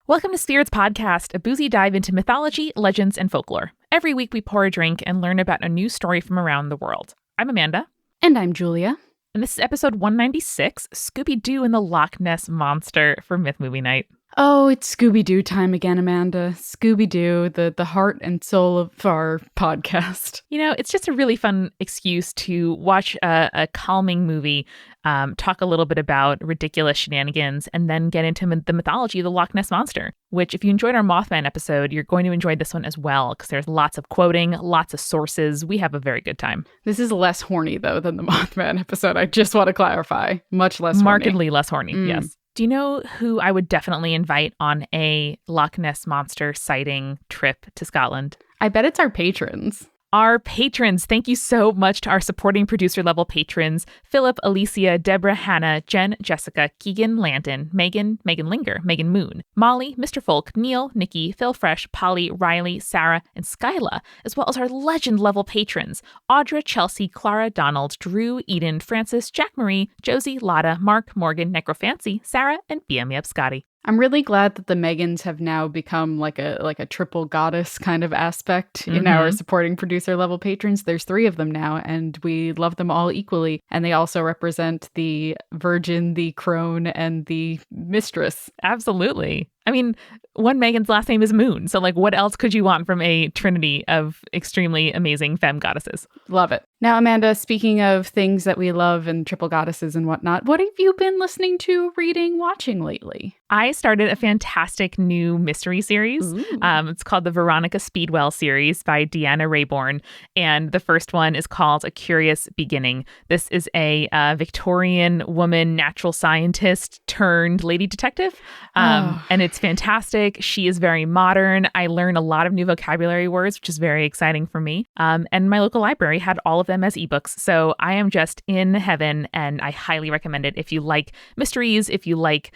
Welcome to Spirits Podcast, a boozy dive into mythology, legends, and folklore. Every week we pour a drink and learn about a new story from around the world. I'm Amanda. And I'm Julia. And this is episode 196, Scooby Doo and the Loch Ness Monster for Myth Movie Night. Oh, it's Scooby Doo time again, Amanda. Scooby Doo, the heart and soul of our podcast. You know, it's just a really fun excuse to watch a calming movie, talk a little bit about ridiculous shenanigans, and then get into the mythology of the Loch Ness Monster, which if you enjoyed our Mothman episode, you're going to enjoy this one as well, because there's lots of quoting, lots of sources. We have a very good time. This is less horny, though, than the Mothman episode. I just want to clarify. Much less Markedly horny. Less horny, yes. Do you know who I would definitely invite on a Loch Ness Monster sighting trip to Scotland? I bet it's our patrons. Our patrons. Thank you so much to our supporting producer level patrons, Philip, Alicia, Deborah, Hannah, Jen, Jessica, Keegan, Landon, Megan Linger, Megan Moon, Molly, Mr. Folk, Neil, Nikki, Phil Fresh, Polly, Riley, Sarah, and Skyla, as well as our legend level patrons, Audra, Chelsea, Clara, Donald, Drew, Eden, Francis, Jack Marie, Josie, Lotta, Mark, Morgan, Necrofancy, Sarah, and BM Yep Scotty. I'm really glad that the Megans have now become like a triple goddess kind of aspect in our supporting producer level patrons. There's 3 of them now, and we love them all equally. And they also represent the virgin, the crone, and the mistress. Absolutely. I mean, one Megan's last name is Moon. So, what else could you want from a trinity of extremely amazing femme goddesses? Love it. Now, Amanda, speaking of things that we love and triple goddesses and whatnot, what have you been listening to, reading, watching lately? I started a fantastic new mystery series. It's called the Veronica Speedwell series by Deanna Raybourn. And the first one is called A Curious Beginning. This is a Victorian woman natural scientist turned lady detective. And it's fantastic. She is very modern. I learn a lot of new vocabulary words, which is very exciting for me. And my local library had all of them as ebooks. So I am just in heaven, and I highly recommend it if you like mysteries, if you like,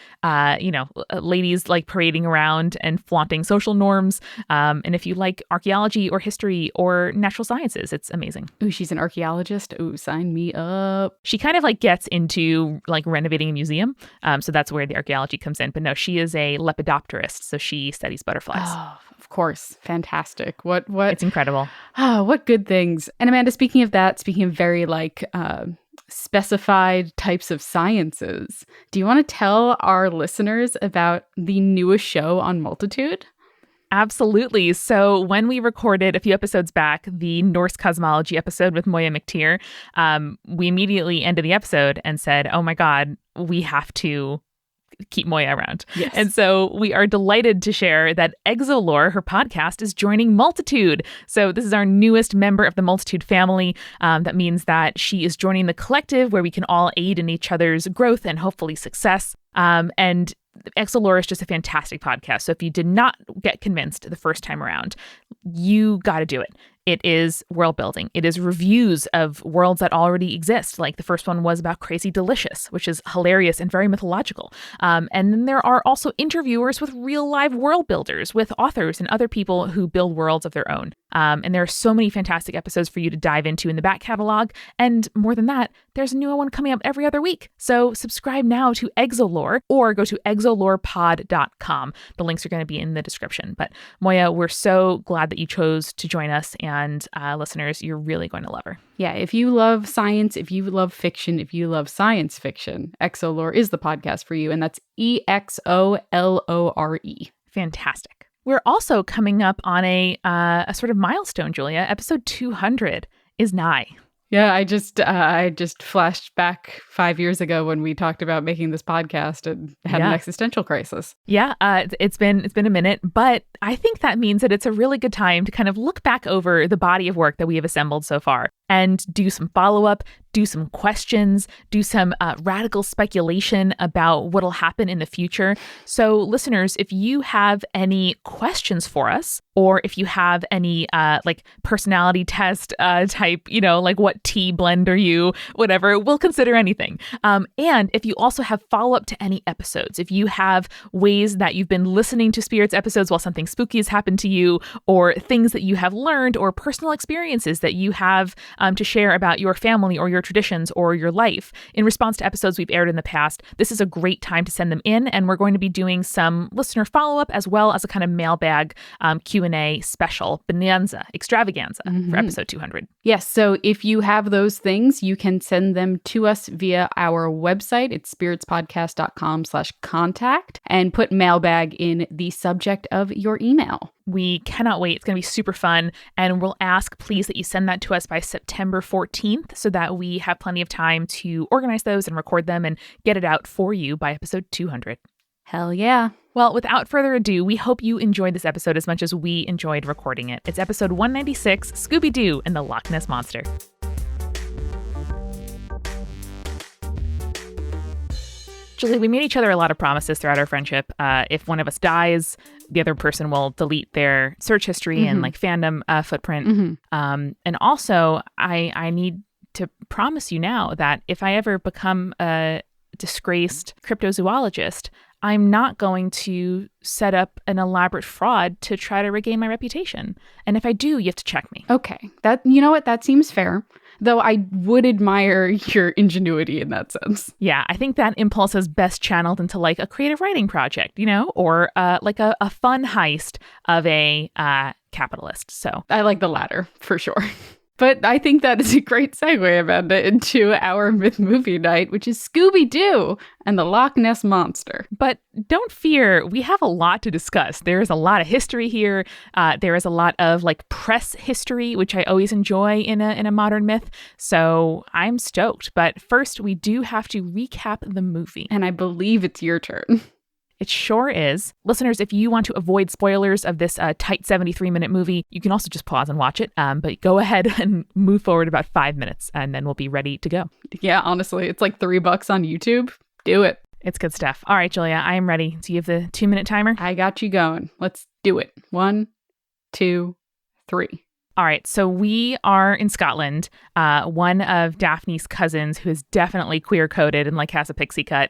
ladies like parading around and flaunting social norms. And if you like archaeology or history or natural sciences, it's amazing. Ooh, she's an archaeologist. Ooh, sign me up. She kind of gets into renovating a museum. So that's where the archaeology comes in. But no, she is a lepidopterist. So she studies butterflies. Oh, of course. Fantastic. What? It's incredible. What good things. And Amanda, speaking of very specified types of sciences, do you want to tell our listeners about the newest show on Multitude? Absolutely. So when we recorded a few episodes back, the Norse cosmology episode with Moya McTeer, we immediately ended the episode and said, oh my God, we have to keep Moya around. Yes. And so we are delighted to share that Exolore, her podcast, is joining Multitude. So this is our newest member of the Multitude family. That means that she is joining the collective where we can all aid in each other's growth and hopefully success. And Exolore is just a fantastic podcast. So if you did not get convinced the first time around, you got to do it. It is world building. It is reviews of worlds that already exist. Like the first one was about Crazy Delicious, which is hilarious and very mythological. And then there are also interviewers with real live world builders, with authors and other people who build worlds of their own. And there are so many fantastic episodes for you to dive into in the back catalog. And more than that, there's a new one coming up every other week. So subscribe now to Exolore or go to exolorepod.com. The links are going to be in the description. But Moya, we're so glad that you chose to join us. And listeners, you're really going to love her. Yeah, if you love science, if you love fiction, if you love science fiction, Exolore is the podcast for you. And that's EXOLORE. Fantastic. We're also coming up on a sort of milestone, Julia. Episode 200 is nigh. Yeah, I just flashed back 5 years ago when we talked about making this podcast and had an existential crisis. Yeah, it's been a minute, but I think that means that it's a really good time to kind of look back over the body of work that we have assembled so far and do some follow-up, do some questions, do some radical speculation about what'll happen in the future. So listeners, if you have any questions for us, or if you have any personality test type, what tea blend are you, whatever, we'll consider anything. And if you also have follow-up to any episodes, if you have ways that you've been listening to Spirits episodes while something spooky has happened to you, or things that you have learned, or personal experiences that you have to share about your family or your traditions or your life. In response to episodes we've aired in the past, this is a great time to send them in, and we're going to be doing some listener follow-up as well as a kind of mailbag Q&A special bonanza extravaganza for episode 200. Yes, so if you have those things, you can send them to us via our website. It's spiritspodcast.com/contact, and put mailbag in the subject of your email. We cannot wait. It's going to be super fun. And we'll ask, please, that you send that to us by September 14th so that we have plenty of time to organize those and record them and get it out for you by episode 200. Hell yeah. Well, without further ado, we hope you enjoyed this episode as much as we enjoyed recording it. It's episode 196, Scooby Doo and the Loch Ness Monster. Julie, we made each other a lot of promises throughout our friendship. If one of us dies, the other person will delete their search history and like fandom footprint. And also, I need to promise you now that if I ever become a disgraced cryptozoologist, I'm not going to set up an elaborate fraud to try to regain my reputation. And if I do, you have to check me. Okay. You know what? That seems fair. Though I would admire your ingenuity in that sense. Yeah, I think that impulse is best channeled into like a creative writing project, you know, or like a fun heist of a capitalist. So I like the latter for sure. But I think that is a great segue, Amanda, into our myth movie night, which is Scooby Doo and the Loch Ness Monster. But don't fear, we have a lot to discuss. There is a lot of history here. There is a lot of like press history, which I always enjoy in a modern myth. So I'm stoked. But first, we do have to recap the movie. And I believe it's your turn. It sure is. Listeners, if you want to avoid spoilers of this tight 73-minute movie, you can also just pause and watch it. But go ahead and move forward about 5 minutes, and then we'll be ready to go. Yeah, honestly, it's like $3 on YouTube. Do it. It's good stuff. All right, Julia, I am ready. Do you have the 2-minute timer? I got you going. Let's do it. 1, 2, 3. All right, so we are in Scotland. One of Daphne's cousins, who is definitely queer-coded and like has a pixie cut,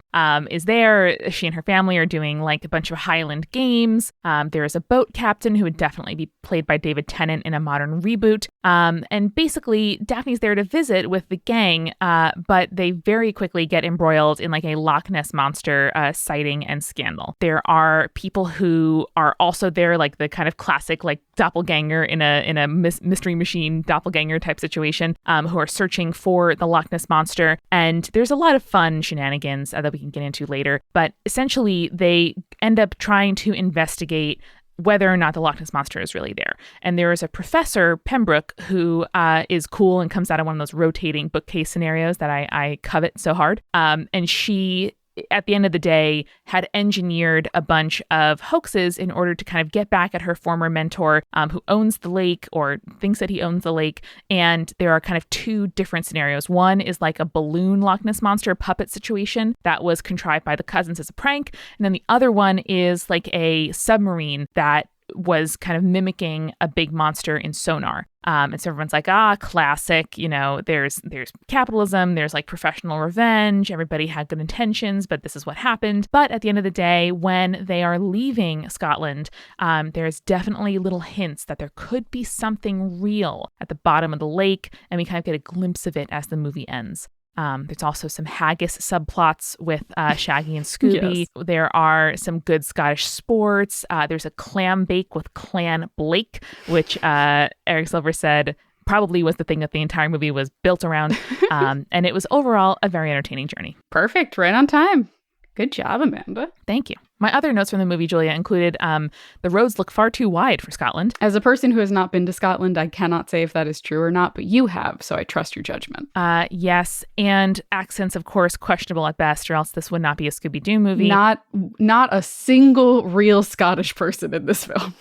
is there. She and her family are doing like a bunch of Highland games. There is a boat captain who would definitely be played by David Tennant in a modern reboot. And basically, Daphne's there to visit with the gang, but they very quickly get embroiled in like a Loch Ness Monster sighting and scandal. There are people who are also there, like the kind of classic like doppelganger in a mystery machine doppelganger type situation, who are searching for the Loch Ness Monster. And there's a lot of fun shenanigans that we can get into later. But essentially, they end up trying to investigate whether or not the Loch Ness Monster is really there. And there is a professor, Pembroke, who is cool and comes out of one of those rotating bookcase scenarios that I covet so hard. And she, at the end of the day, had engineered a bunch of hoaxes in order to kind of get back at her former mentor, who owns the lake or thinks that he owns the lake. And there are kind of two different scenarios. One is like a balloon Loch Ness Monster puppet situation that was contrived by the cousins as a prank. And then the other one is like a submarine that was kind of mimicking a big monster in sonar. And so everyone's like, classic, you know, there's capitalism, there's like professional revenge, everybody had good intentions, but this is what happened. But at the end of the day, when they are leaving Scotland, there's definitely little hints that there could be something real at the bottom of the lake, and we kind of get a glimpse of it as the movie ends. There's also some haggis subplots with Shaggy and Scooby. Yes. There are some good Scottish sports. There's a clam bake with Clan Blake, which Eric Silver said probably was the thing that the entire movie was built around. And it was overall a very entertaining journey. Perfect. Right on time. Good job, Amanda. Thank you. My other notes from the movie, Julia, included the roads look far too wide for Scotland. As a person who has not been to Scotland, I cannot say if that is true or not, but you have, so I trust your judgment. Yes, and accents, of course, questionable at best, or else this would not be a Scooby Doo movie. Not a single real Scottish person in this film.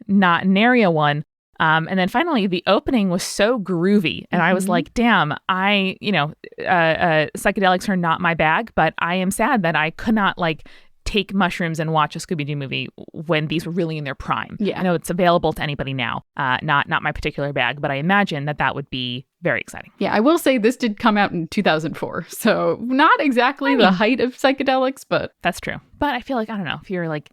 Not nary a one. And then finally, the opening was so groovy. And I was like, damn, psychedelics are not my bag, but I am sad that I could not like take mushrooms and watch a Scooby Doo movie when these were really in their prime. Yeah. I know it's available to anybody now. Not my particular bag, but I imagine that would be very exciting. Yeah, I will say this did come out in 2004. So not exactly the height of psychedelics, but that's true. But I feel like, I don't know, if you're like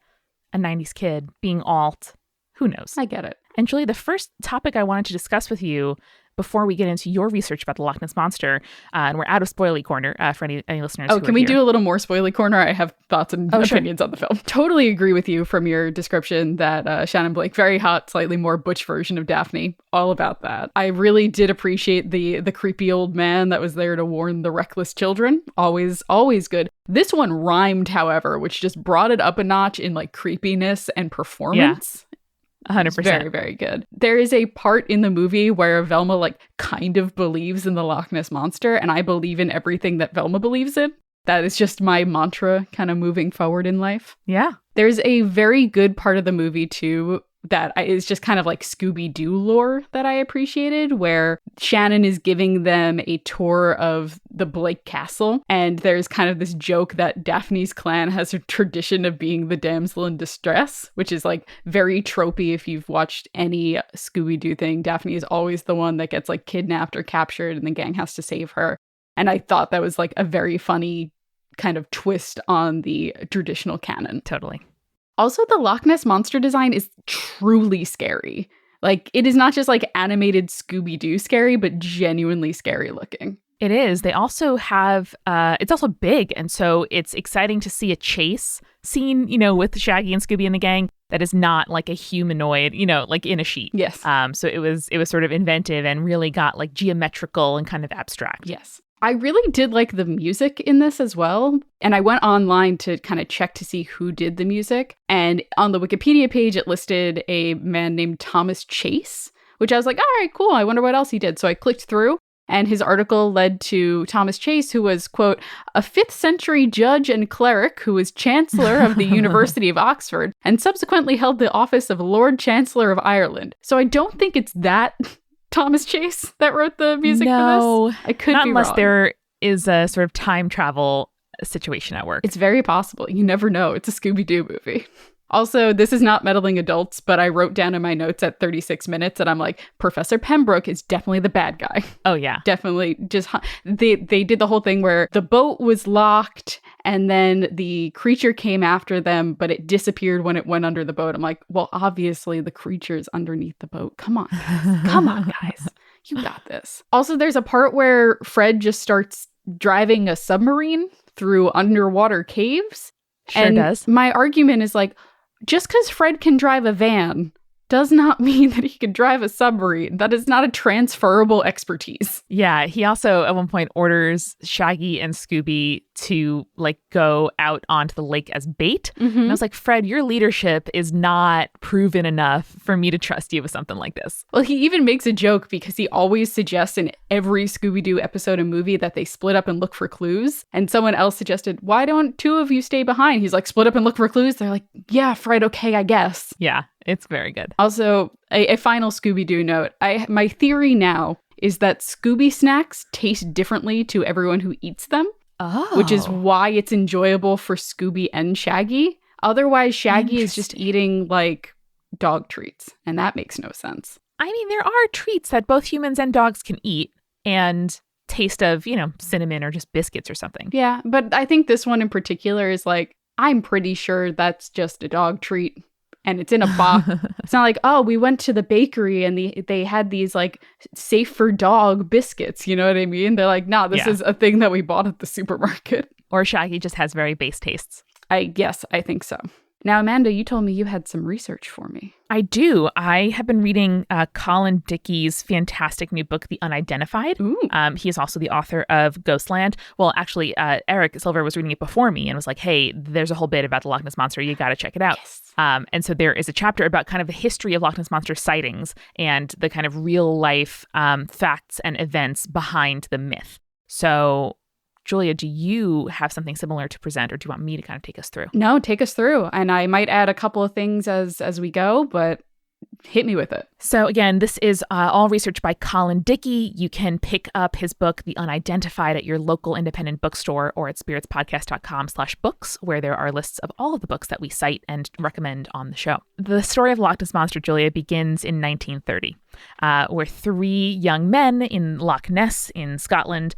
a 90s kid being alt, who knows? I get it. And Julie, the first topic I wanted to discuss with you before we get into your research about the Loch Ness Monster, and we're out of spoily corner for any listeners. Oh, can we do a little more spoily corner? I have thoughts and opinions on the film. Totally agree with you from your description that Shannon Blake, very hot, slightly more butch version of Daphne. All about that. I really did appreciate the creepy old man that was there to warn the reckless children. Always good. This one rhymed, however, which just brought it up a notch in like creepiness and performance. Yeah. 100%. Very, very good. There is a part in the movie where Velma like kind of believes in the Loch Ness Monster, and I believe in everything that Velma believes in. That is just my mantra kind of moving forward in life. Yeah. There's a very good part of the movie too that is just kind of like Scooby Doo lore that I appreciated, where Shannon is giving them a tour of the Blake Castle. And there's kind of this joke that Daphne's clan has a tradition of being the damsel in distress, which is like very tropey. If you've watched any Scooby Doo thing, Daphne is always the one that gets like kidnapped or captured and the gang has to save her. And I thought that was like a very funny kind of twist on the traditional canon. Totally. Also, the Loch Ness Monster design is truly scary. Like, it is not just like animated Scooby Doo scary, but genuinely scary looking. It is. They also have, it's also big. And so it's exciting to see a chase scene, with Shaggy and Scooby and the gang that is not like a humanoid, like in a sheet. Yes. So it was sort of inventive and really got like geometrical and kind of abstract. Yes. I really did like the music in this as well. And I went online to kind of check to see who did the music. And on the Wikipedia page, it listed a man named Thomas Chase, which I was like, all right, cool. I wonder what else he did. So I clicked through and his article led to Thomas Chase, who was, quote, a 5th century judge and cleric who was Chancellor of the University of Oxford and subsequently held the office of Lord Chancellor of Ireland. So I don't think it's that Thomas Chase that wrote the music for this. I could not be unless wrong. There is a sort of time travel situation at work. It's very possible. You never know. It's a Scooby Doo movie. Also, this is not meddling adults, but I wrote down in my notes at 36 minutes and I'm like, Professor Pembroke is definitely the bad guy. Oh, yeah. Definitely. Just they did the whole thing where the boat was locked and then the creature came after them, but it disappeared when it went under the boat. I'm like, well, obviously the creature is underneath the boat. Come on, guys. Come on, guys. You got this. Also, there's a part where Fred just starts driving a submarine through underwater caves. Sure does. My argument is like, just because Fred can drive a van does not mean that he can drive a submarine. That is not a transferable expertise. Yeah, he also at one point orders Shaggy and Scooby to like go out onto the lake as bait. Mm-hmm. And I was like, Fred, your leadership is not proven enough for me to trust you with something like this. Well, he even makes a joke because he always suggests in every Scooby-Doo episode and movie that they split up and look for clues. And someone else suggested, why don't 2 of you stay behind? He's like, split up and look for clues. They're like, yeah, Fred, okay, I guess. Yeah, it's very good. Also, a final Scooby-Doo note. My theory now is that Scooby snacks taste differently to everyone who eats them. Oh. Which is why it's enjoyable for Scooby and Shaggy. Otherwise, Shaggy is just eating like dog treats. And that makes no sense. I mean, there are treats that both humans and dogs can eat and taste of, cinnamon or just biscuits or something. Yeah, but I think this one in particular is like, I'm pretty sure that's just a dog treat. And it's in a box. It's not like, oh, we went to the bakery and they had these like safe for dog biscuits. You know what I mean? They're like, nah, this is a thing that we bought at the supermarket. Or Shaggy just has very base tastes. Yes, I think so. Now, Amanda, you told me you had some research for me. I do. I have been reading Colin Dickey's fantastic new book, The Unidentified. He is also the author of Ghostland. Well, actually, Eric Silver was reading it before me and was like, hey, there's a whole bit about the Loch Ness Monster. You got to check it out. Yes. And so there is a chapter about kind of the history of Loch Ness Monster sightings and the kind of real life facts and events behind the myth. So Julia, do you have something similar to present, or do you want me to kind of take us through? No, take us through. And I might add a couple of things as we go, but hit me with it. So again, this is all research by Colin Dickey. You can pick up his book, The Unidentified, at your local independent bookstore or at spiritspodcast.com/books, where there are lists of all of the books that we cite and recommend on the show. The story of Loch Ness Monster, Julia, begins in 1930. where 3 young men in Loch Ness in Scotland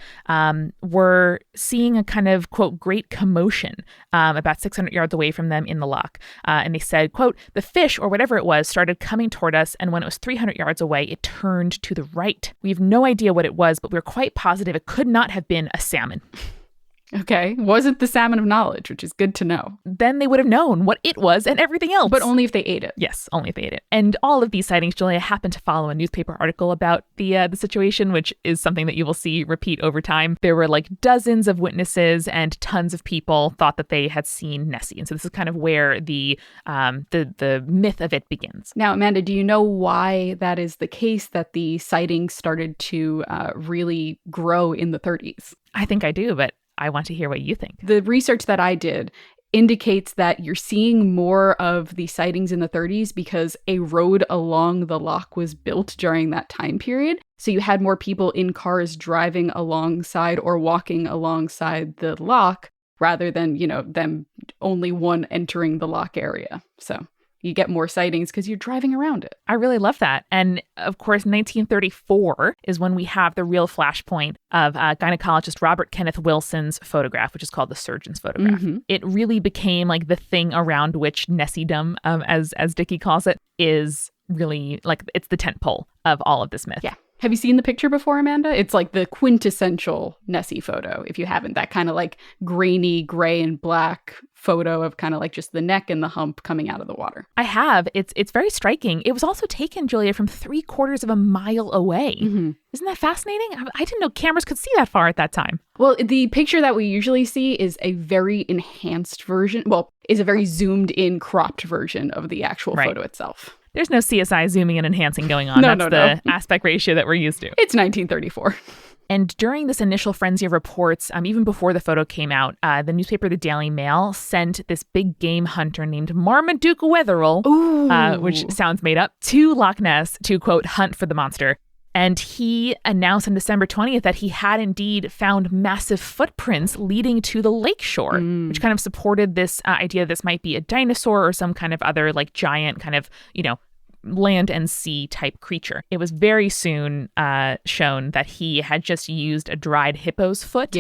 were seeing a kind of, quote, great commotion about 600 yards away from them in the loch. And they said, quote, the fish, or whatever it was, started coming toward us, and when it was 300 yards away, it turned to the right. We have no idea what it was, but we're quite positive it could not have been a salmon. Okay. Wasn't the salmon of knowledge, which is good to know. Then they would have known what it was and everything else. But only if they ate it. Yes, only if they ate it. And all of these sightings, Julia, happen to follow a newspaper article about the situation, which is something that you will see repeat over time. There were like dozens of witnesses, and tons of people thought that they had seen Nessie. And so this is kind of where the myth of it begins. Now, Amanda, do you know why that is the case, that the sightings started to really grow in the 30s? I think I do, but I want to hear what you think. The research that I did indicates that you're seeing more of the sightings in the 30s because a road along the loch was built during that time period. So you had more people in cars driving alongside or walking alongside the loch rather than, them only one entering the loch area. So you get more sightings because you're driving around it. I really love that. And of course, 1934 is when we have the real flashpoint of gynecologist Robert Kenneth Wilson's photograph, which is called the surgeon's photograph. Mm-hmm. It really became like the thing around which Nessiedom, as Dickey calls it, is really like, it's the tentpole of all of this myth. Yeah. Have you seen the picture before, Amanda? It's like the quintessential Nessie photo, if you haven't. That kind of like grainy gray and black photo of kind of like just the neck and the hump coming out of the water. I have. It's very striking. It was also taken, Julia, from 3/4 of a mile away. Mm-hmm. Isn't that fascinating? I didn't know cameras could see that far at that time. Well, the picture that we usually see is a very enhanced version. Well, is a very zoomed in, cropped version of the actual photo itself. There's no CSI zooming and enhancing going on. That's the aspect ratio that we're used to. It's 1934. And during this initial frenzy of reports, even before the photo came out, the newspaper The Daily Mail sent this big game hunter named Marmaduke Wetherell, which sounds made up, to Loch Ness to, quote, hunt for the monster. And he announced on December 20th that he had indeed found massive footprints leading to the lakeshore, which kind of supported this idea this might be a dinosaur or some kind of other like giant kind of, land and sea type creature. It was very soon shown that he had just used a dried hippo's foot,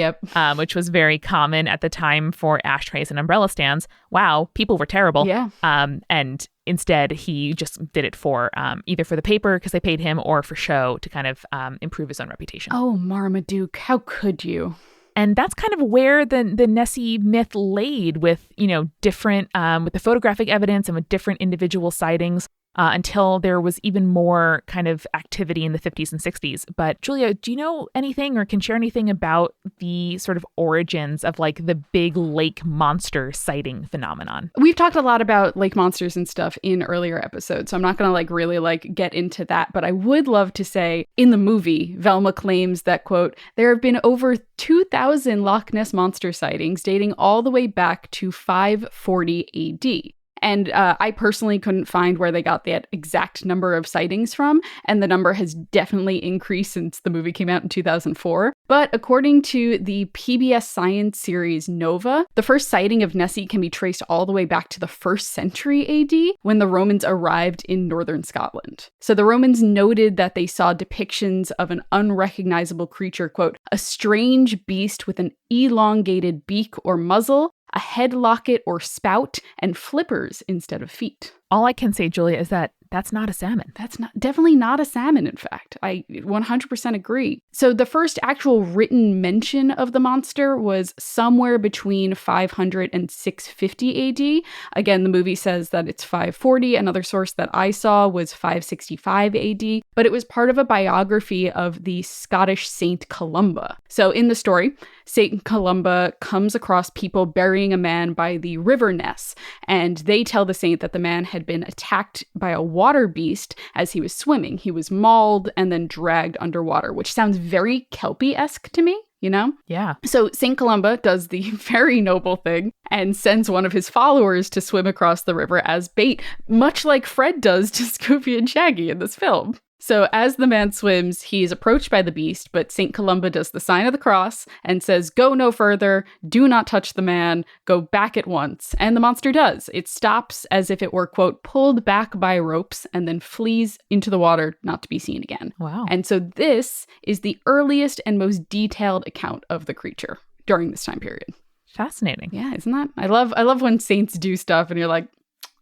which was very common at the time for ashtrays and umbrella stands. Wow, people were terrible. Yeah. And instead, he just did it for either for the paper because they paid him or for show to kind of improve his own reputation. Oh, Marmaduke, how could you? And that's kind of where the Nessie myth laid with, different, with the photographic evidence and with different individual sightings. Until there was even more kind of activity in the 50s and 60s. But Julia, do you know anything or can share anything about the sort of origins of like the big lake monster sighting phenomenon? We've talked a lot about lake monsters and stuff in earlier episodes, so I'm not going to really get into that. But I would love to say in the movie, Velma claims that, quote, there have been over 2,000 Loch Ness Monster sightings dating all the way back to 540 AD. And I personally couldn't find where they got that exact number of sightings from, and the number has definitely increased since the movie came out in 2004. But according to the PBS science series Nova, the first sighting of Nessie can be traced all the way back to the 1st century AD, when the Romans arrived in northern Scotland. So the Romans noted that they saw depictions of an unrecognizable creature, quote, a strange beast with an elongated beak or muzzle, a head locket or spout, and flippers instead of feet. All I can say, Julia, is that that's not a salmon. That's definitely not a salmon, in fact. I 100% agree. So the first actual written mention of the monster was somewhere between 500 and 650 AD. Again, the movie says that it's 540. Another source that I saw was 565 AD. But it was part of a biography of the Scottish Saint Columba. So in the story, Saint Columba comes across people burying a man by the River Ness, and they tell the saint that the man had been attacked by a water beast as he was swimming. He was mauled and then dragged underwater, which sounds very Kelpie-esque to me. Yeah. So St. Columba does the very noble thing and sends one of his followers to swim across the river as bait, much like Fred does to Scooby and Shaggy in this film. So as the man swims, he is approached by the beast, but St. Columba does the sign of the cross and says, "Go no further, do not touch the man, go back at once." And the monster does. It stops as if it were, quote, pulled back by ropes and then flees into the water, not to be seen again. Wow. And so this is the earliest and most detailed account of the creature during this time period. Fascinating. Yeah, isn't that? I love when saints do stuff and you're like,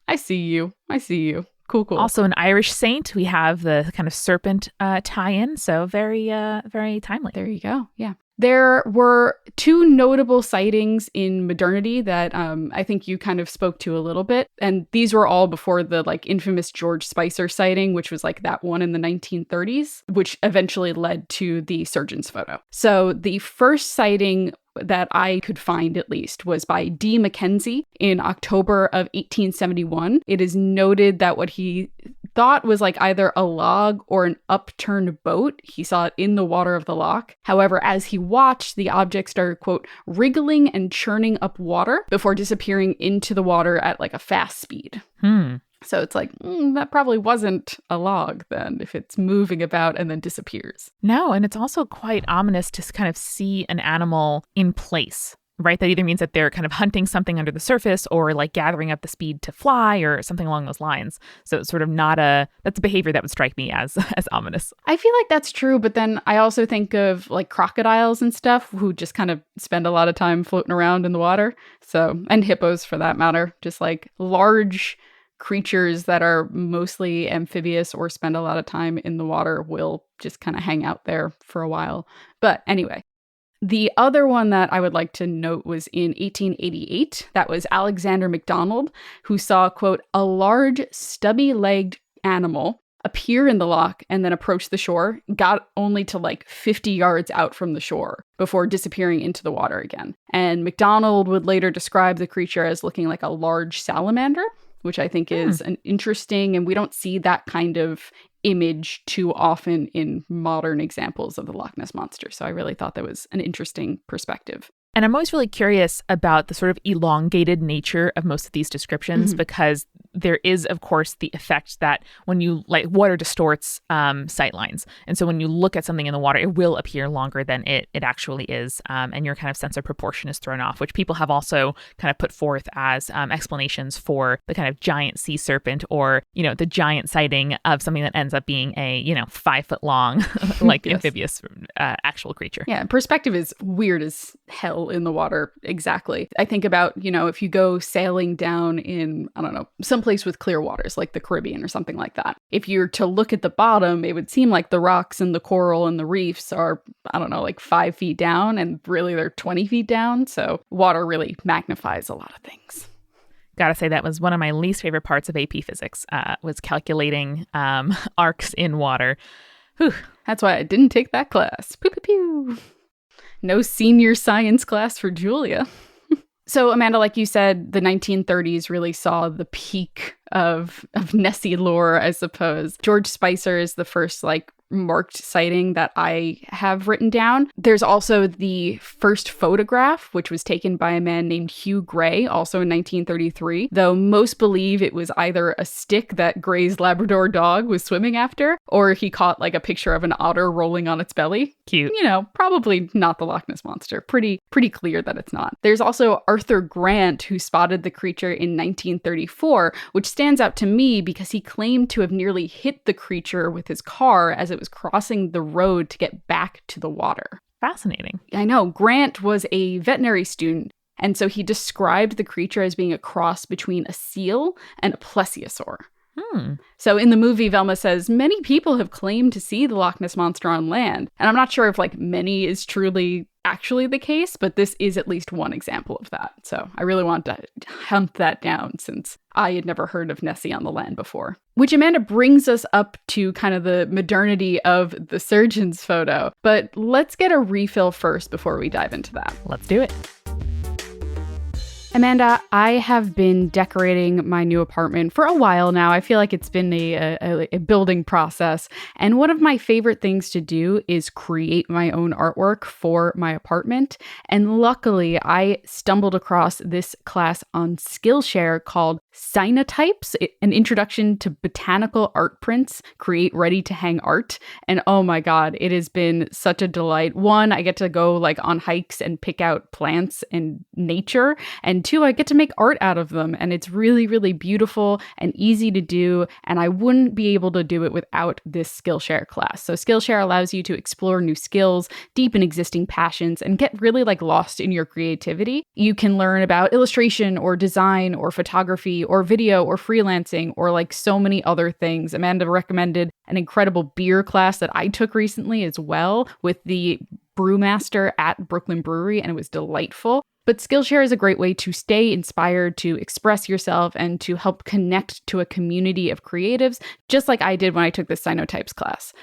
I see you. Cool. Also an Irish saint. We have the kind of serpent tie-in, so very timely. There you go. Yeah. There were two notable sightings in modernity that I think you kind of spoke to a little bit. And these were all before the infamous George Spicer sighting, which was that one in the 1930s, which eventually led to the surgeon's photo. So the first sighting that I could find, at least, was by D. Mackenzie in October of 1871. It is noted that what he thought was either a log or an upturned boat. He saw it in the water of the loch. However, as he watched, the object started, quote, wriggling and churning up water before disappearing into the water at a fast speed. So it's that probably wasn't a log then, if it's moving about and then disappears. No, and it's also quite ominous to kind of see an animal in place, right? That either means that they're kind of hunting something under the surface or gathering up the speed to fly or something along those lines. So it's sort of that's a behavior that would strike me as ominous. I feel that's true, but then I also think of crocodiles and stuff who just kind of spend a lot of time floating around in the water. So, and hippos for that matter, just large creatures that are mostly amphibious or spend a lot of time in the water will just kind of hang out there for a while. But anyway, the other one that I would like to note was in 1888. That was Alexander MacDonald, who saw, quote, a large stubby-legged animal appear in the loch and then approach the shore, got only to 50 yards out from the shore before disappearing into the water again. And MacDonald would later describe the creature as looking like a large salamander, which I think is an interesting, and we don't see that kind of image too often in modern examples of the Loch Ness Monster. So I really thought that was an interesting perspective. And I'm always really curious about the sort of elongated nature of most of these descriptions, because there is, of course, the effect that when you water distorts sight lines. And so when you look at something in the water, it will appear longer than it actually is. And your kind of sense of proportion is thrown off, which people have also kind of put forth as explanations for the kind of giant sea serpent or, the giant sighting of something that ends up being a, 5 foot long, yes, amphibious actual creature. Yeah. Perspective is weird as hell in the water. Exactly. I think about, if you go sailing down in, I don't know, someplace with clear waters like the Caribbean or something like that. If you're to look at the bottom, it would seem like the rocks and the coral and the reefs are, I don't know, 5 feet down, and really they're 20 feet down. So water really magnifies a lot of things. Gotta say, that was one of my least favorite parts of AP Physics, was calculating arcs in water. Whew. That's why I didn't take that class. Pew, pew, pew. No senior science class for Julia. So, Amanda, like you said, the 1930s really saw the peak of Nessie lore, I suppose. George Spicer is the first, marked sighting that I have written down. There's also the first photograph, which was taken by a man named Hugh Gray, also in 1933, though most believe it was either a stick that Gray's Labrador dog was swimming after, or he caught a picture of an otter rolling on its belly. Cute. Probably not the Loch Ness Monster. Pretty clear that it's not. There's also Arthur Grant, who spotted the creature in 1934, which stands out to me because he claimed to have nearly hit the creature with his car as it was crossing the road to get back to the water. Fascinating. I know. Grant was a veterinary student, and so he described the creature as being a cross between a seal and a plesiosaur. So in the movie, Velma says, many people have claimed to see the Loch Ness Monster on land. And I'm not sure if many is truly actually the case, but this is at least one example of that. So I really want to hunt that down since I had never heard of Nessie on the land before. Which, Amanda, brings us up to kind of the modernity of the surgeon's photo. But let's get a refill first before we dive into that. Let's do it. Amanda, I have been decorating my new apartment for a while now. I feel like it's been a building process. And one of my favorite things to do is create my own artwork for my apartment. And luckily, I stumbled across this class on Skillshare called Cyanotypes, an introduction to Botanical Art Prints, create ready-to-hang art. And oh my God, it has been such a delight. One, I get to go like on hikes and pick out plants and nature. And two, I get to make art out of them. And it's really, really beautiful and easy to do. And I wouldn't be able to do it without this Skillshare class. So Skillshare allows you to explore new skills, deepen existing passions, and get really like lost in your creativity. You can learn about illustration or design or photography or video or freelancing or like so many other things. Amanda recommended an incredible beer class that I took recently as well with the brewmaster at Brooklyn Brewery, and it was delightful. But Skillshare is a great way to stay inspired, to express yourself, and to help connect to a community of creatives, just like I did when I took the Cyanotypes class.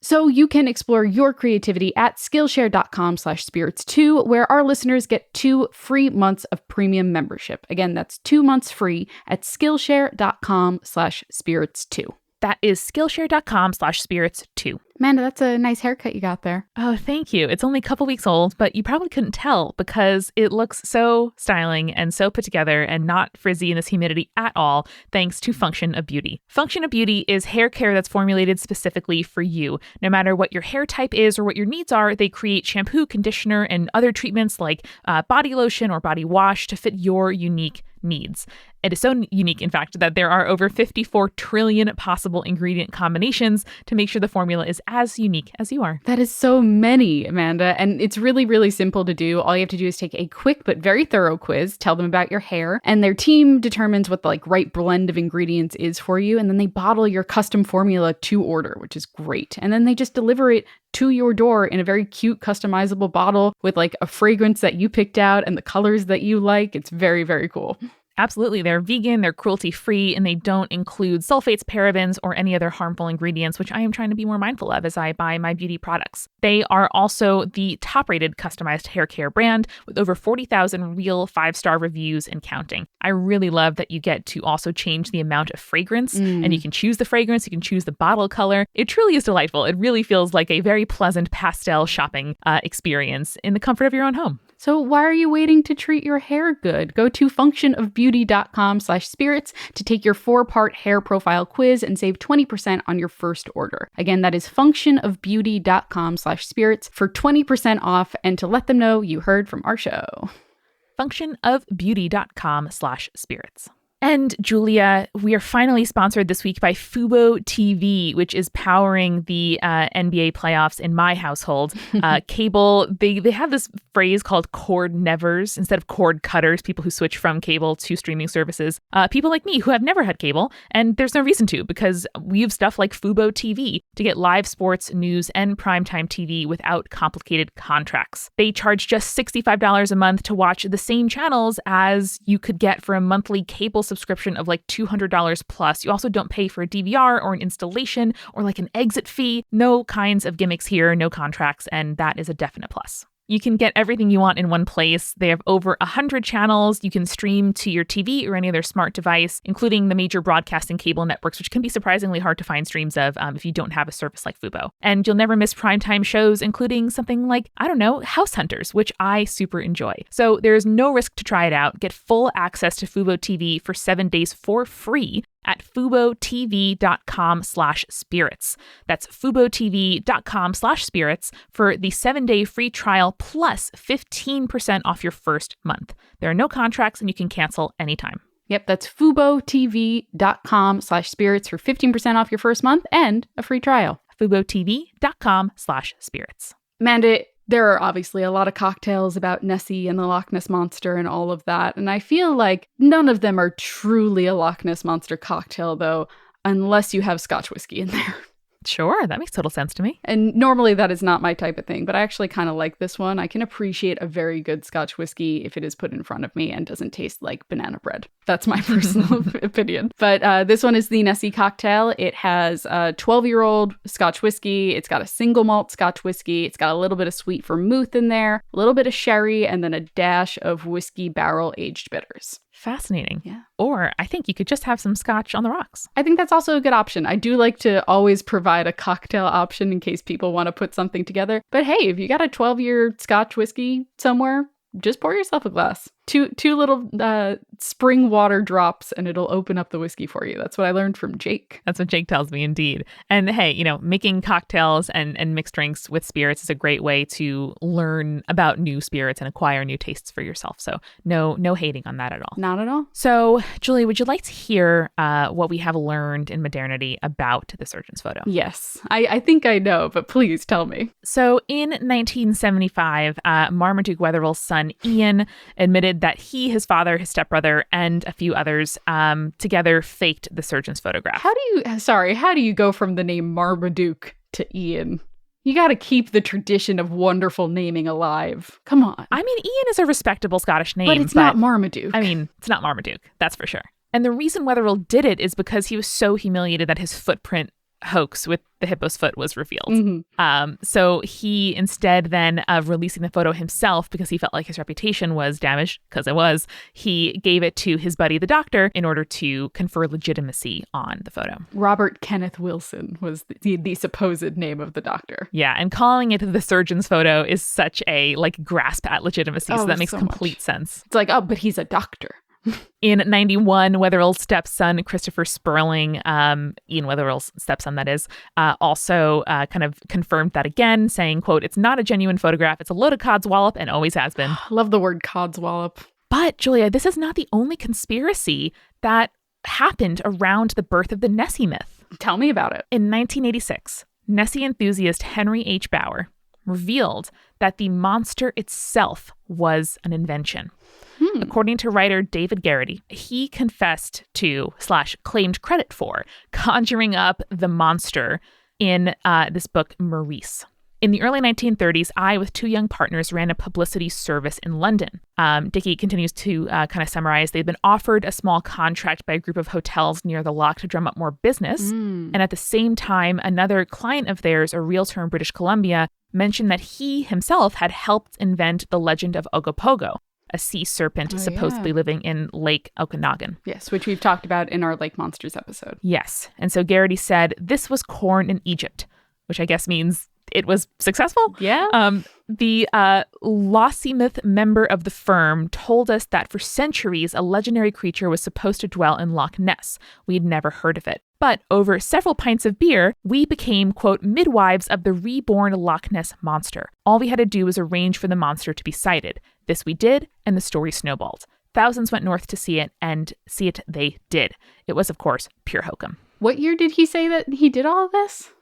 So you can explore your creativity at Skillshare.com/spirits2, where our listeners get 2 free months of premium membership. Again, that's 2 months free at Skillshare.com/spirits2. That is Skillshare.com/spirits2. Amanda, that's a nice haircut you got there. Oh, thank you. It's only a couple weeks old, but you probably couldn't tell because it looks so styling and so put together and not frizzy in this humidity at all, thanks to Function of Beauty. Function of Beauty is hair care that's formulated specifically for you. No matter what your hair type is or what your needs are, they create shampoo, conditioner, and other treatments like body lotion or body wash to fit your unique needs. It is so unique, in fact, that there are over 54 trillion possible ingredient combinations to make sure the formula is as unique as you are. That is so many, Amanda. And it's really, really simple to do. All you have to do is take a quick but very thorough quiz, tell them about your hair, and their team determines what the right blend of ingredients is for you. And then they bottle your custom formula to order, which is great. And then they just deliver it to your door in a very cute, customizable bottle with like a fragrance that you picked out and the colors that you like. It's very, very cool. Absolutely. They're vegan, they're cruelty-free, and they don't include sulfates, parabens, or any other harmful ingredients, which I am trying to be more mindful of as I buy my beauty products. They are also the top-rated customized hair care brand with over 40,000 real 5-star reviews and counting. I really love that you get to also change the amount of fragrance, and you can choose the fragrance, you can choose the bottle color. It truly is delightful. It really feels like a very pleasant pastel shopping experience in the comfort of your own home. So why are you waiting to treat your hair good? Go to functionofbeauty.com/spirits to take your 4-part hair profile quiz and save 20% on your first order. Again, that is functionofbeauty.com/spirits for 20% off and to let them know you heard from our show. functionofbeauty.com/spirits. And Julia, we are finally sponsored this week by Fubo TV, which is powering the NBA playoffs in my household. Cable, they have this phrase called cord nevers instead of cord cutters, people who switch from cable to streaming services. People like me who have never had cable, and there's no reason to because we have stuff like Fubo TV to get live sports, news, and primetime TV without complicated contracts. They charge just $65 a month to watch the same channels as you could get for a monthly cable subscription of like $200 plus. You also don't pay for a DVR or an installation or like an exit fee. No kinds of gimmicks here, no contracts, and that is a definite plus. You can get everything you want in one place. They have over 100 channels. You can stream to your TV or any other smart device, including the major broadcasting cable networks, which can be surprisingly hard to find streams of if you don't have a service like Fubo. And you'll never miss primetime shows, including something like, House Hunters, which I super enjoy. So there's no risk to try it out. Get full access to Fubo TV for 7 days for free at FuboTV.com/spirits. That's FuboTV.com/spirits for the 7-day free trial plus 15% off your first month. There are no contracts and you can cancel anytime. Yep, that's FuboTV.com/spirits for 15% off your first month and a free trial. FuboTV.com/spirits. Amanda, there are obviously a lot of cocktails about Nessie and the Loch Ness Monster and all of that, and I feel like none of them are truly a Loch Ness Monster cocktail, though, unless you have Scotch whiskey in there. Sure, that makes total sense to me. And normally that is not my type of thing, but I actually kind of like this one. I can appreciate a very good Scotch whiskey if it is put in front of me and doesn't taste like banana bread. That's my personal opinion. But this one is the Nessie cocktail. It has a 12-year-old Scotch whiskey. It's got a single malt Scotch whiskey. It's got a little bit of sweet vermouth in there, a little bit of sherry, and then a dash of whiskey barrel aged bitters. Fascinating. Yeah. Or I think you could just have some scotch on the rocks. I think that's also a good option. I do like to always provide a cocktail option in case people want to put something together. But hey, if you got a 12-year Scotch whiskey somewhere, just pour yourself a glass. Two little spring water drops and it'll open up the whiskey for you. That's what I learned from Jake. That's what Jake tells me, indeed. And hey, making cocktails and mixed drinks with spirits is a great way to learn about new spirits and acquire new tastes for yourself. So no hating on that at all. Not at all. So, Julie, would you like to hear what we have learned in modernity about the surgeon's photo? Yes. I think I know, but please tell me. So in 1975, Marmaduke Wetherell's son, Ian, admitted that he, his father, his stepbrother, and a few others together faked the surgeon's photograph. How do you go from the name Marmaduke to Ian? You got to keep the tradition of wonderful naming alive. Come on. I mean, Ian is a respectable Scottish name. But it's not Marmaduke. I mean, it's not Marmaduke, that's for sure. And the reason Wetherell did it is because he was so humiliated that his footprint hoax with the hippo's foot was revealed. Mm-hmm. So he, instead then of releasing the photo himself because he felt like his reputation was damaged, because it was, he gave it to his buddy, the doctor, in order to confer legitimacy on the photo. Robert Kenneth Wilson was the supposed name of the doctor. Yeah, and calling it the surgeon's photo is such a grasp at legitimacy, so that makes complete sense. It's like, oh, but he's a doctor. In 91, Wetherell's stepson, Christopher Sperling, Ian Wetherell's stepson, that is, also kind of confirmed that again, saying, quote, "It's not a genuine photograph. It's a load of codswallop and always has been." Love the word codswallop. But, Julia, this is not the only conspiracy that happened around the birth of the Nessie myth. Tell me about it. In 1986, Nessie enthusiast Henry H. Bauer revealed that the monster itself was an invention. According to writer David Garrity, he confessed to / claimed credit for conjuring up the monster in this book, Maurice. In the early 1930s, I, with two young partners, ran a publicity service in London. Dickey continues to kind of summarize. They'd been offered a small contract by a group of hotels near the loch to drum up more business. And at the same time, another client of theirs, a realtor in British Columbia, mentioned that he himself had helped invent the legend of Ogopogo, a sea serpent supposedly living in Lake Okanagan. Yes, which we've talked about in our Lake Monsters episode. Yes. And so Garrity said, "This was corn in Egypt," which I guess means it was successful. Yeah. The Lossiemouth member of the firm told us that for centuries, a legendary creature was supposed to dwell in Loch Ness. We'd never heard of it. But over several pints of beer, we became, quote, midwives of the reborn Loch Ness Monster. All we had to do was arrange for the monster to be sighted. This we did, and the story snowballed. Thousands went north to see it, and see it they did. It was, of course, pure hokum. What year did he say that he did all of this?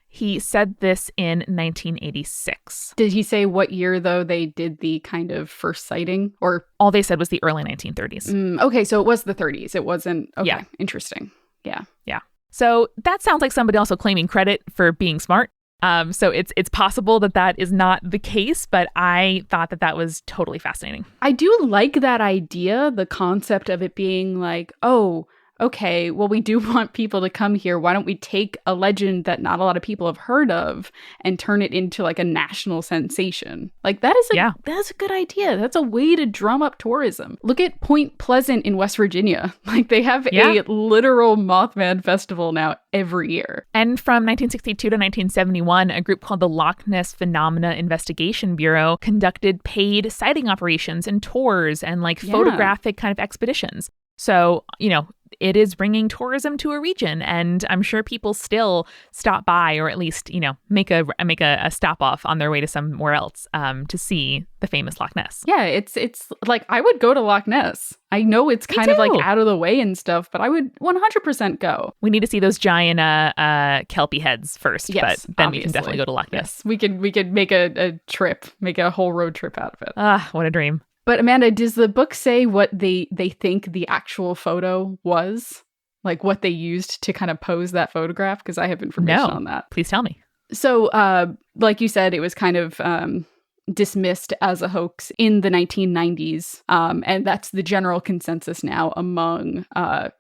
He said this in 1986. Did he say what year, though, they did the kind of first sighting? Or all they said was the early 1930s. Okay, so it was the 30s. It wasn't... Okay, yeah. Interesting. Yeah. Yeah. So that sounds like somebody also claiming credit for being smart. So it's possible that is not the case, but I thought that was totally fascinating. I do like that idea, the concept of it being like, oh, okay, well, we do want people to come here. Why don't we take a legend that not a lot of people have heard of and turn it into like a national sensation? Like that's a good idea. That's a way to drum up tourism. Look at Point Pleasant in West Virginia. Like they have a literal Mothman festival now every year. And from 1962 to 1971, a group called the Loch Ness Phenomena Investigation Bureau conducted paid sighting operations and tours and photographic kind of expeditions. So, it is bringing tourism to a region, and I'm sure people still stop by, or at least, make a stop off on their way to somewhere else to see the famous Loch Ness. Yeah, it's like I would go to Loch Ness. I know it's kind of like out of the way and stuff, but I would 100% go. We need to see those giant Kelpie heads first, yes, but then we can definitely go to Loch Ness. Yes, we could make a trip, make a whole road trip out of it. Ah, what a dream. But Amanda, does the book say what they think the actual photo was? like what they used to kind of pose that photograph? Because I have information on that. Please tell me. So, like you said, it was kind of dismissed as a hoax in the 1990s. And that's the general consensus now among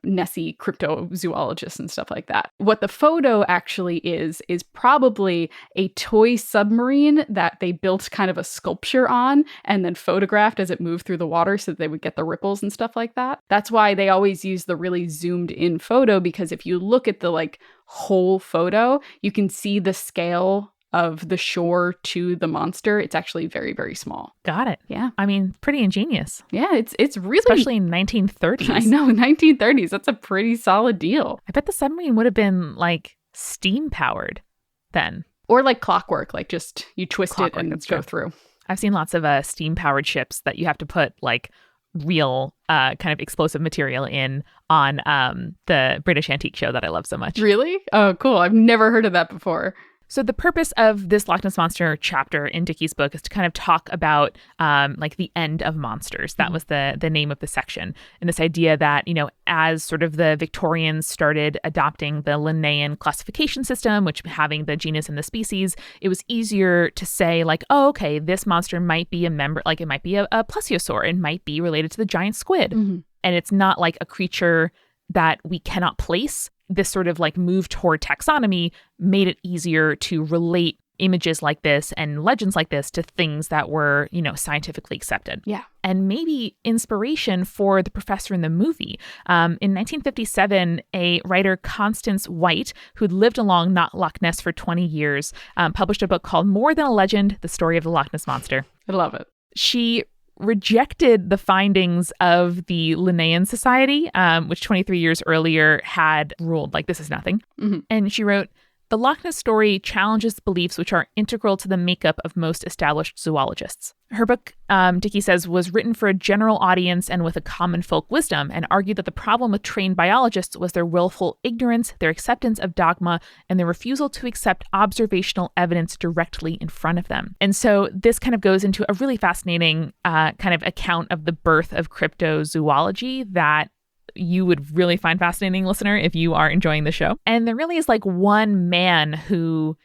Nessie cryptozoologists and stuff like that. What the photo actually is probably a toy submarine that they built kind of a sculpture on and then photographed as it moved through the water so that they would get the ripples and stuff like that. That's why they always use the really zoomed in photo, because if you look at the like whole photo, you can see the scale of the shore to the monster. It's actually very, very small. Got it. Yeah. I mean, pretty ingenious. Yeah, it's really... Especially in 1930s. I know, 1930s. That's a pretty solid deal. I bet the submarine would have been like steam powered then. Or like clockwork, like just you twist Clockwork, it and go through. I've seen lots of steam powered ships that you have to put like real kind of explosive material in on the British Antique Show that I love so much. Really? Oh, cool. I've never heard of that before. So the purpose of this Loch Ness Monster chapter in Dickey's book is to kind of talk about like the end of monsters. That was the name of the section. And this idea that, you know, as sort of the Victorians started adopting the Linnaean classification system, which having the genus and the species, it was easier to say like, oh, okay, this monster might be a member, like it might be a plesiosaur. It might be related to the giant squid. And it's not like a creature that we cannot place. This sort of like move toward taxonomy made it easier to relate images like this and legends like this to things that were, you know, scientifically accepted. Yeah. And maybe inspiration for the professor in the movie. In 1957, a writer, Constance White, who'd lived along Loch Ness for 20 years, published a book called More Than a Legend, The Story of the Loch Ness Monster. I love it. She rejected the findings of the Linnaean Society, which 23 years earlier had ruled like this is nothing. And she wrote, "The Loch Ness story challenges beliefs which are integral to the makeup of most established zoologists." Her book, Dickey says, was written for a general audience and with a common folk wisdom, and argued that the problem with trained biologists was their willful ignorance, their acceptance of dogma, and their refusal to accept observational evidence directly in front of them. And so this kind of goes into a really fascinating kind of account of the birth of cryptozoology that you would really find fascinating, listener, if you are enjoying the show. And there really is like one man who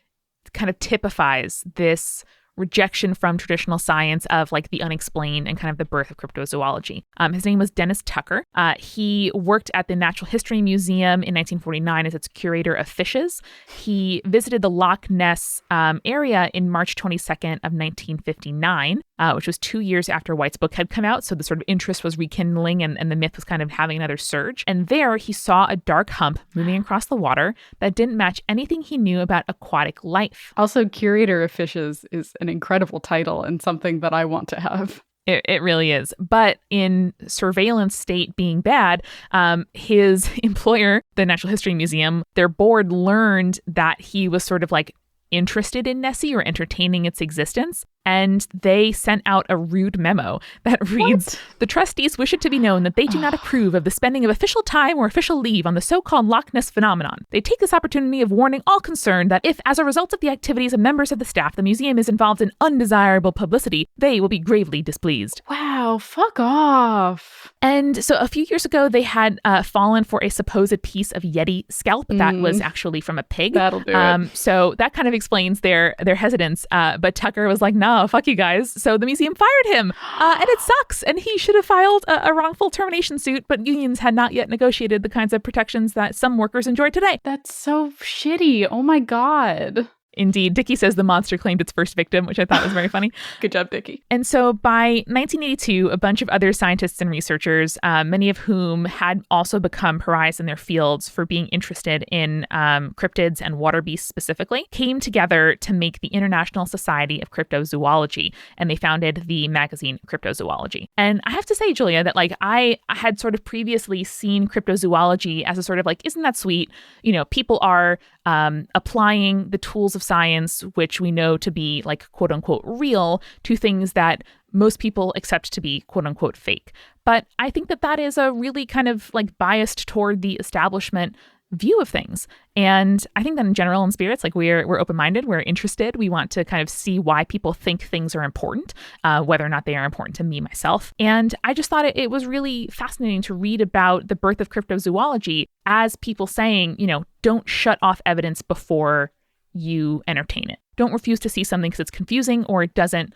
kind of typifies this rejection from traditional science of like the unexplained and kind of the birth of cryptozoology. His name was Dennis Tucker. He worked at the Natural History Museum in 1949 as its curator of fishes. He visited the Loch Ness area in March 22nd of 1959, which was 2 years after White's book had come out. So the sort of interest was rekindling and the myth was kind of having another surge. And there he saw a dark hump moving across the water that didn't match anything he knew about aquatic life. Also, curator of fishes is an incredible title and something that I want to have. It really is. But in surveillance state being bad, his employer, the Natural History Museum, their board learned that he was sort of like interested in Nessie or entertaining its existence. And they sent out a rude memo that reads, "The trustees wish it to be known that they do not approve of the spending of official time or official leave on the so-called Loch Ness phenomenon. They take this opportunity of warning all concerned that if, as a result of the activities of members of the staff, the museum is involved in undesirable publicity, they will be gravely displeased." Wow, fuck off. And so a few years ago, they had fallen for a supposed piece of Yeti scalp that was actually from a pig. That'll do it. So that kind of explains their hesitance. But Tucker was like, "No, fuck you guys." So the museum fired him. And it sucks. And he should have filed a wrongful termination suit, but unions had not yet negotiated the kinds of protections that some workers enjoy today. That's so shitty. Oh my God. Indeed. Dickey says the monster claimed its first victim, which I thought was very funny. Good job, Dickey. And so by 1982, a bunch of other scientists and researchers, many of whom had also become pariahs in their fields for being interested in cryptids and water beasts specifically, came together to make the International Society of Cryptozoology. And they founded the magazine Cryptozoology. And I have to say, Julia, that like I had sort of previously seen cryptozoology as a sort of like, isn't that sweet? You know, people are applying the tools of science, which we know to be like quote unquote real, to things that most people accept to be quote unquote fake. But I think that that is a really kind of like biased toward the establishment view of things. And I think that in general, in spirits, like we're open-minded, we're interested. We want to kind of see why people think things are important, whether or not they are important to me myself. And I just thought it was really fascinating to read about the birth of cryptozoology as people saying, don't shut off evidence before you entertain it. Don't refuse to see something because it's confusing or it doesn't,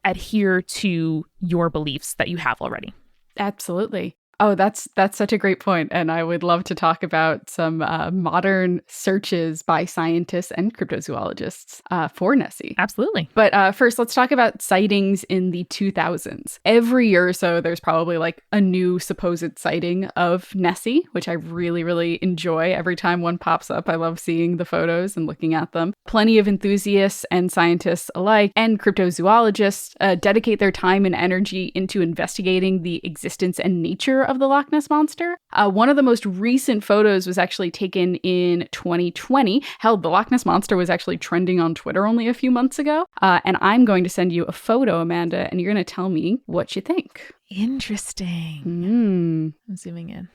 adhere to your beliefs that you have already. Absolutely. Oh, that's such a great point. And I would love to talk about some modern searches by scientists and cryptozoologists for Nessie. Absolutely. But first, let's talk about sightings in the 2000s. Every year or so, there's probably like a new supposed sighting of Nessie, which I really, really enjoy. Every time one pops up, I love seeing the photos and looking at them. Plenty of enthusiasts and scientists alike and cryptozoologists dedicate their time and energy into investigating the existence and nature of the Loch Ness Monster. One of the most recent photos was actually taken in 2020. Hell, the Loch Ness Monster was actually trending on Twitter only a few months ago. And I'm going to send you a photo, Amanda, and you're going to tell me what you think. Interesting. I'm zooming in.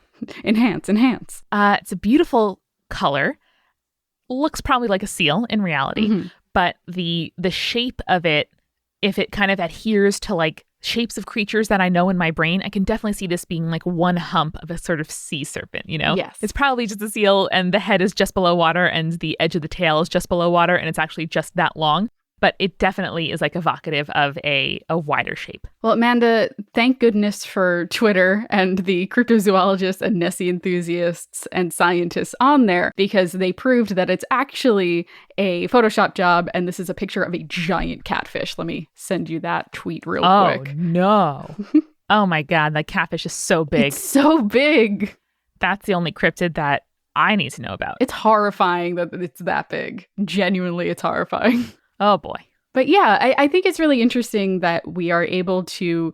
Enhance. It's a beautiful color. Looks probably like a seal in reality, but the shape of it, if it kind of adheres to like shapes of creatures that I know in my brain, I can definitely see this being like one hump of a sort of sea serpent, Yes. It's probably just a seal and the head is just below water and the edge of the tail is just below water and it's actually just that long. But it definitely is like evocative of a wider shape. Well, Amanda, thank goodness for Twitter and the cryptozoologists and Nessie enthusiasts and scientists on there, because they proved that it's actually a Photoshop job. And this is a picture of a giant catfish. Let me send you that tweet real quick. Oh, no. Oh, my God. That catfish is so big. It's so big. That's the only cryptid that I need to know about. It's horrifying that it's that big. Genuinely, it's horrifying. Oh, boy. But yeah, I think it's really interesting that we are able to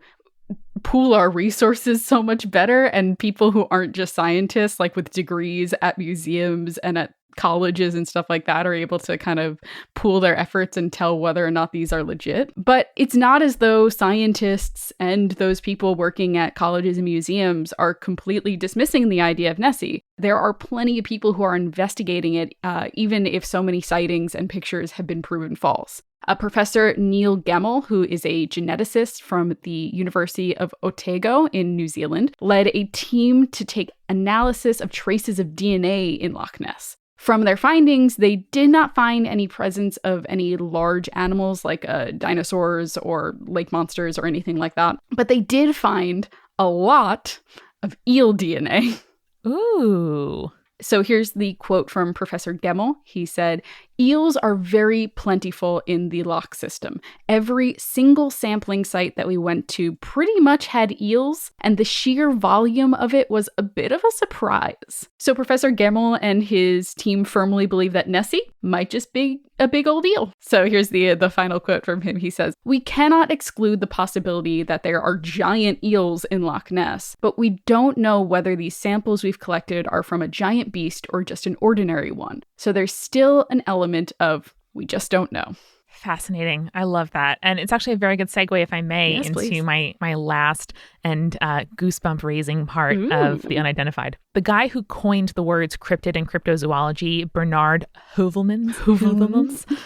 pool our resources so much better, and people who aren't just scientists, like with degrees at museums and at colleges and stuff like that, are able to kind of pool their efforts and tell whether or not these are legit. But it's not as though scientists and those people working at colleges and museums are completely dismissing the idea of Nessie. There are plenty of people who are investigating it, even if so many sightings and pictures have been proven false. Professor Neil Gemmell, who is a geneticist from the University of Otago in New Zealand, led a team to take analysis of traces of DNA in Loch Ness. From their findings, they did not find any presence of any large animals like dinosaurs or lake monsters or anything like that, but they did find a lot of eel DNA. Ooh. So here's the quote from Professor Gemmell. He said, "Eels are very plentiful in the loch system. Every single sampling site that we went to pretty much had eels, and the sheer volume of it was a bit of a surprise." So Professor Gemmell and his team firmly believe that Nessie might just be a big old eel. So here's the final quote from him. He says, "We cannot exclude the possibility that there are giant eels in Loch Ness, but we don't know whether these samples we've collected are from a giant beast or just an ordinary one. So there's still an element of we just don't know." Fascinating. I love that. And it's actually a very good segue, if I may, Yes, into please. my last and goosebump raising part of the Unidentified. The guy who coined the words cryptid and cryptozoology, Bernard Heuvelmans,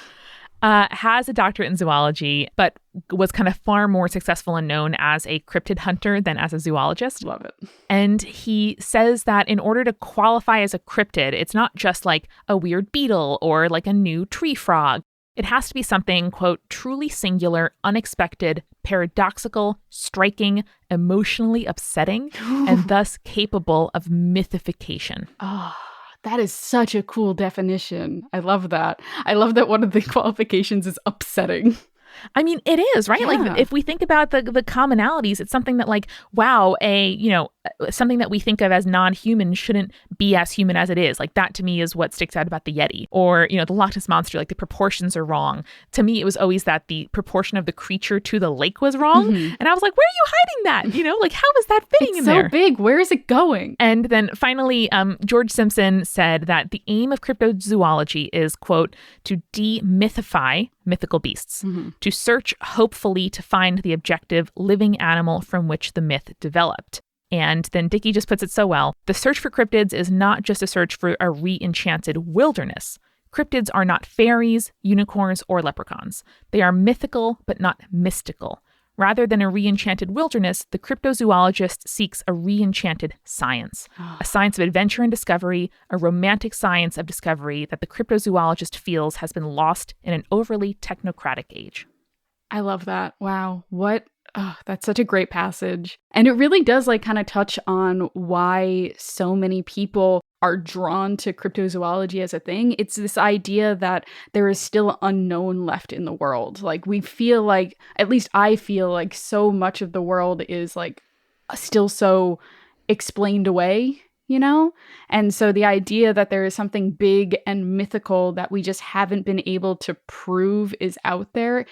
has a doctorate in zoology, but was kind of far more successful and known as a cryptid hunter than as a zoologist. Love it. And he says that in order to qualify as a cryptid, it's not just like a weird beetle or like a new tree frog. It has to be something, quote, truly singular, unexpected, paradoxical, striking, emotionally upsetting, and thus capable of mythification. Oh, that is such a cool definition. I love that. I love that one of the qualifications is upsetting. I mean, it is, right? Yeah. Like, if we think about the commonalities, it's something that like, wow, something that we think of as non-human shouldn't be as human as it is. Like, that to me is what sticks out about the Yeti. Or, the Loch Ness Monster, like the proportions are wrong. To me, it was always that the proportion of the creature to the lake was wrong. Mm-hmm. And I was like, where are you hiding that? Like, how is that fitting in there? It's so big. Where is it going? And then finally, George Simpson said that the aim of cryptozoology is, quote, to demythify mythical beasts, to search hopefully to find the objective living animal from which the myth developed. And then Dickey just puts it so well. The search for cryptids is not just a search for a re-enchanted wilderness. Cryptids are not fairies, unicorns, or leprechauns. They are mythical, but not mystical. Rather than a re-enchanted wilderness, the cryptozoologist seeks a re-enchanted science, a science of adventure and discovery, a romantic science of discovery that the cryptozoologist feels has been lost in an overly technocratic age. I love that. Wow. That's such a great passage. And it really does kind of touch on why so many people are drawn to cryptozoology as a thing. It's this idea that there is still unknown left in the world. We feel like, at least I feel like, so much of the world is still so explained away, And so the idea that there is something big and mythical that we just haven't been able to prove is out there.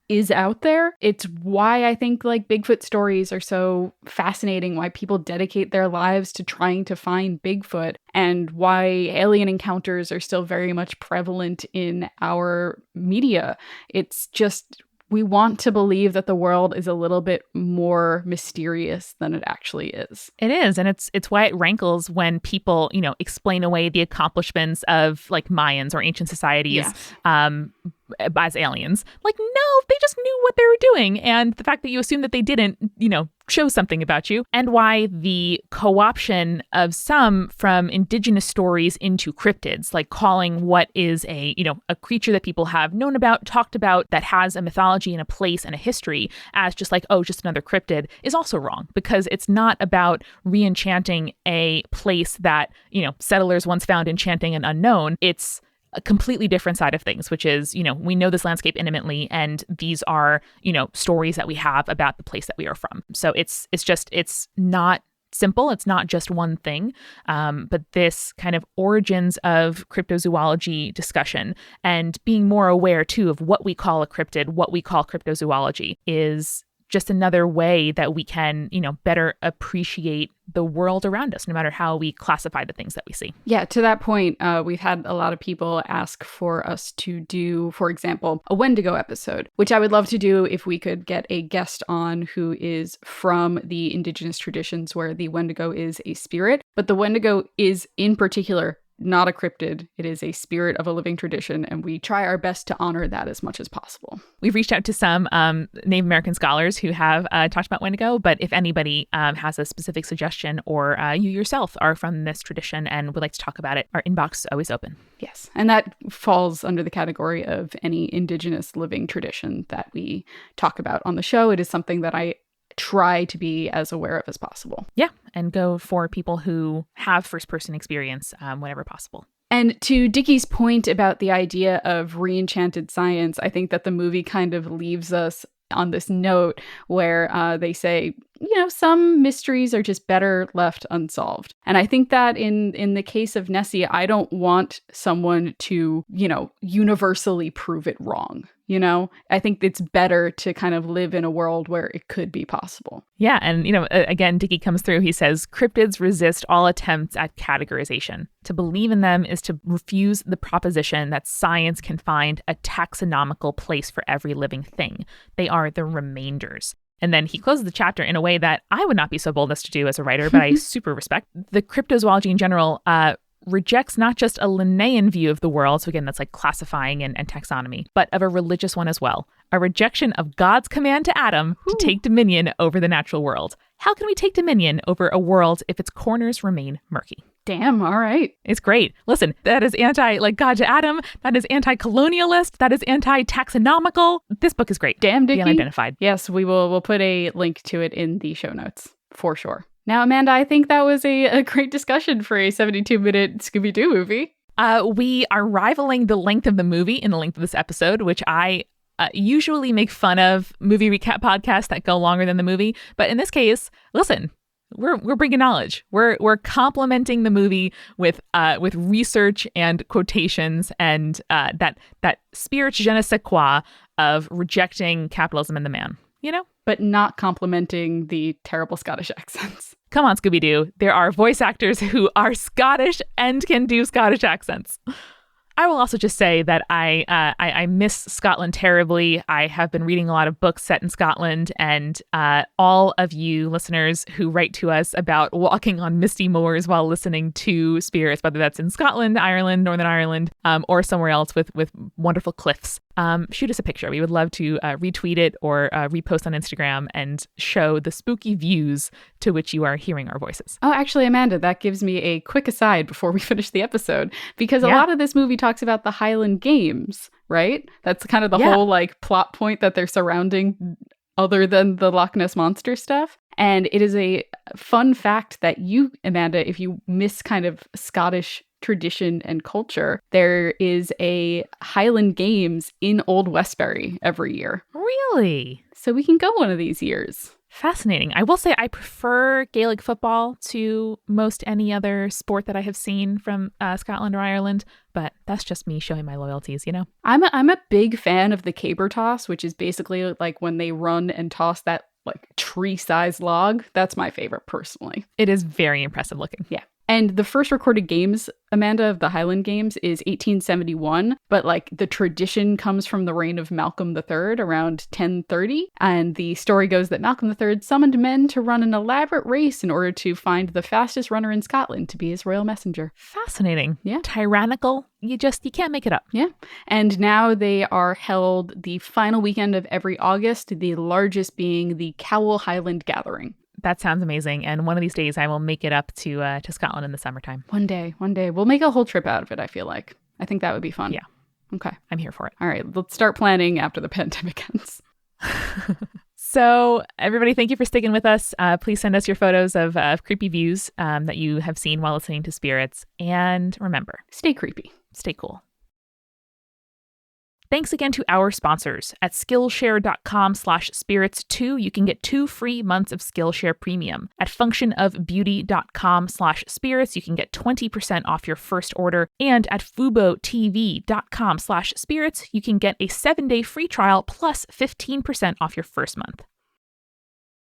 It's why I think Bigfoot stories are so fascinating, why people dedicate their lives to trying to find Bigfoot, and why alien encounters are still very much prevalent in our media. It's just, we want to believe that the world is a little bit more mysterious than it actually is. It is. And it's why it rankles when people, explain away the accomplishments of Mayans or ancient societies. Yes. As aliens. No, they just knew what they were doing. And the fact that you assume that they didn't, shows something about you. And why the co-option of some from indigenous stories into cryptids, calling what is a creature that people have known about, talked about, that has a mythology and a place and a history as just just another cryptid, is also wrong, because it's not about re-enchanting a place that, settlers once found enchanting and unknown. It's a completely different side of things, which is, we know this landscape intimately, and these are, stories that we have about the place that we are from. So it's not simple. It's not just one thing. But this kind of origins of cryptozoology discussion and being more aware too of what we call a cryptid, what we call cryptozoology, is just another way that we can, better appreciate the world around us, no matter how we classify the things that we see. Yeah, to that point, we've had a lot of people ask for us to do, for example, a Wendigo episode, which I would love to do if we could get a guest on who is from the indigenous traditions where the Wendigo is a spirit. But the Wendigo is, in particular, not a cryptid. It is a spirit of a living tradition, and we try our best to honor that as much as possible. We've reached out to some Native American scholars who have talked about Wendigo, but if anybody has a specific suggestion, or you yourself are from this tradition and would like to talk about it, our inbox is always open. Yes, and that falls under the category of any indigenous living tradition that we talk about on the show. It is something that I try to be as aware of as possible. Yeah, and go for people who have first-person experience whenever possible. And to Dickey's point about the idea of re-enchanted science, I think that the movie kind of leaves us on this note where they say, some mysteries are just better left unsolved. And I think that in the case of Nessie, I don't want someone to, universally prove it wrong. I think it's better to kind of live in a world where it could be possible. Yeah. And, again, Dickey comes through. He says, cryptids resist all attempts at categorization. To believe in them is to refuse the proposition that science can find a taxonomical place for every living thing. They are the remainders. And then he closes the chapter in a way that I would not be so bold as to do as a writer, but I super respect. The cryptozoology in general rejects not just a Linnaean view of the world, so again, that's classifying and taxonomy, but of a religious one as well. A rejection of God's command to Adam to take dominion over the natural world. How can we take dominion over a world if its corners remain murky? Damn, all right. It's great. Listen, that is God to Adam. That is anti-colonialist. That is anti-taxonomical. This book is great. Damn, Dickey. The Unidentified. Yes, we'll put a link to it in the show notes, for sure. Now, Amanda, I think that was a great discussion for a 72-minute Scooby Doo movie. We are rivaling the length of the movie in the length of this episode, which I usually make fun of movie recap podcasts that go longer than the movie. But in this case, listen, we're bringing knowledge. We're complementing the movie with research and quotations and that spirit je ne sais quoi of rejecting capitalism and the man, But not complimenting the terrible Scottish accents. Come on, Scooby Doo. There are voice actors who are Scottish and can do Scottish accents. I will also just say that I miss Scotland terribly. I have been reading a lot of books set in Scotland, and all of you listeners who write to us about walking on misty moors while listening to spirits, whether that's in Scotland, Ireland, Northern Ireland, or somewhere else with wonderful cliffs, shoot us a picture. We would love to retweet it or repost on Instagram and show the spooky views to which you are hearing our voices. Oh, actually, Amanda, that gives me a quick aside before we finish the episode, because a lot of this movie talks about the Highland Games, right? That's kind of the whole like plot point that they're surrounding other than the Loch Ness Monster stuff. And it is a fun fact that you, Amanda, if you miss kind of Scottish tradition and culture, there is a Highland Games in Old Westbury every year. Really? So we can go one of these years. Fascinating. I will say I prefer Gaelic football to most any other sport that I have seen from Scotland or Ireland, but that's just me showing my loyalties, you know? I'm a big fan of the caber toss, which is basically like when they run and toss that like tree-sized log. That's my favorite personally. It is very impressive looking. Yeah. And the first recorded games, Amanda, of the Highland Games is 1871, but like the tradition comes from the reign of Malcolm III around 1030. And the story goes that Malcolm III summoned men to run an elaborate race in order to find the fastest runner in Scotland to be his royal messenger. Fascinating. Yeah. Tyrannical. You can't make it up. Yeah. And now they are held the final weekend of every August, the largest being the Cowell Highland Gathering. That sounds amazing. And one of these days I will make it up to Scotland in the summertime. One day. We'll make a whole trip out of it, I feel like. I think that would be fun. Yeah. Okay. I'm here for it. All right. Let's start planning after the pandemic ends. So everybody, thank you for sticking with us. Please send us your photos of creepy views that you have seen while listening to spirits. And remember, stay creepy. Stay cool. Thanks again to our sponsors. At Skillshare.com/spirits2, you can get 2 free months of Skillshare Premium. At functionofbeauty.com/spirits, you can get 20% off your first order. And at FuboTV.com/spirits, you can get a 7-day free trial plus 15% off your first month.